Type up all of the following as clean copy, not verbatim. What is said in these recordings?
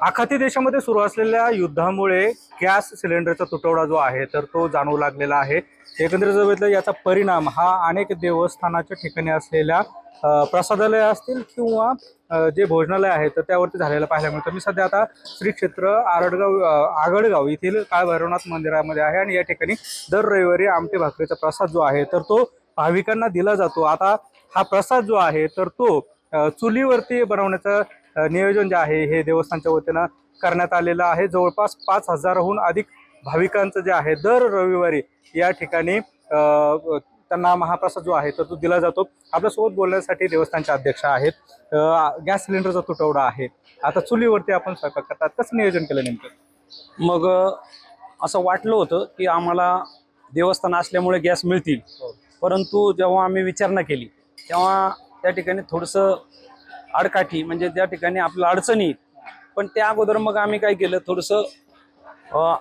आखाती देशामध्ये सुरू असलेल्या युद्धामुळे गॅस सिलेंडरचा तुटवडा जो आहे तर तो जाणवू लागलेला आहे। एकंदरीत जर बघितलं याचा परिणाम हा अनेक देवस्थानाच्या ठिकाणी असलेल्या प्रसादालय असतील किंवा जे भोजनालय आहे तर त्यावरती झालेला पाहायला मिळतं। मी सध्या आता श्री क्षेत्र आगडगाव येथील काळभैरवनाथ मंदिरामध्ये आहे आणि या ठिकाणी दर रविवारी आमटी भाकरीचा प्रसाद जो आहे तर तो भाविकांना दिला जातो। आता हा प्रसाद जो आहे तर तो चुलीवरती बनवण्याचं नियोजन जे आहे हे देवस्थानच्या वतीनं करण्यात आलेलं आहे। जवळपास 5,000हून अधिक भाविकांचं जे आहे दर रविवारी या ठिकाणी त्यांना महाप्रसाद जो आहे तर तो दिला जातो। आपल्यासोबत बोलण्यासाठी देवस्थानचे अध्यक्ष आहेत। गॅस सिलेंडरचा तुटवडा आहे, आता चुलीवरती आपण स्वयंपाक करतात, कसं नियोजन केलं नेमकं? मग असं वाटलं होतं की आम्हाला देवस्थान असल्यामुळे गॅस मिळतील, परंतु जेव्हा आम्ही विचारणा केली तेव्हा त्या ठिकाणी थोडंसं आडकाठी म्हणजे त्या ठिकाणी आपलं अडचणी। पण त्या अगोदर मग आम्ही काय केलं, थोडंसं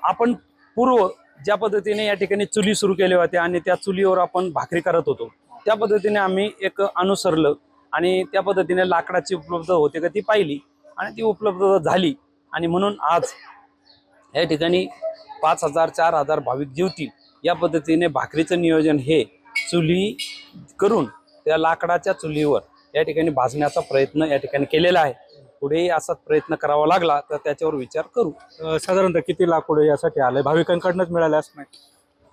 आपण पूर्व ज्या पद्धतीने या ठिकाणी चुली सुरू केल्या होत्या आणि त्या चुलीवर आपण भाकरी करत होतो त्या पद्धतीने आम्ही एक अनुसरलं आणि त्या पद्धतीने लाकडाची उपलब्ध होते का ती पाहिली आणि ती उपलब्ध झाली आणि म्हणून आज या ठिकाणी 5,000 4,000 भाविक जेवतील या पद्धतीने भाकरीचं नियोजन हे चुली करून त्या लाकडाच्या चुलीवर या ठिकाणी भाजण्याचा प्रयत्न या ठिकाणी केलेला आहे। पुढेही असाच प्रयत्न करावा लागला तर त्याच्यावर विचार करू। साधारणतः किती लाकूड यासाठी आले? भाविकांकडूनच मिळाले असं नाही?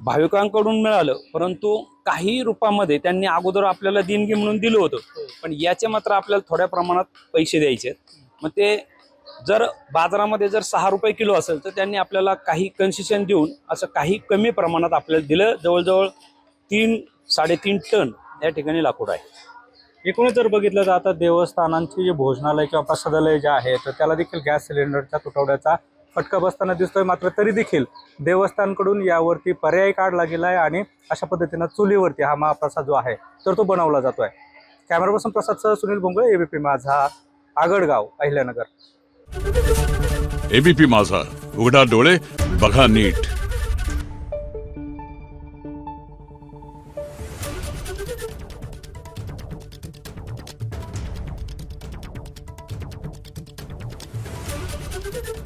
भाविकांकडून मिळालं, परंतु काही रूपामध्ये त्यांनी अगोदर आपल्याला देणगी म्हणून दिलं होतं, पण याचे मात्र आपल्याला थोड्या प्रमाणात पैसे द्यायचे। मग ते जर बाजारामध्ये जर 6 रुपये किलो असेल तर त्यांनी आपल्याला काही कन्सेशन देऊन असं काही कमी प्रमाणात आपल्याला दिलं। जवळजवळ 3-3.5 टन या ठिकाणी लाकूड आहे। एकूणच जर बघितलं तर आता देवस्थानांची जे भोजनालय किंवा प्रसादालय जे आहे तर त्याला देखील गॅस सिलेंडरच्या तुटवड्याचा फटका बसताना दिसतोय। मात्र तरी देखील देवस्थानकडून यावरती पर्याय काढला गेला आहे आणि अशा पद्धतीनं चुलीवरती हा महाप्रसाद जो आहे तर तो बनवला जातोय। कॅमेरा पर्सन प्रसादसह सुनील भोंगळे, एबीपी माझा, आगडगाव, अहिल्यानगर। एबीपी माझा, उघडा डोळे बघा नीट। Thank you.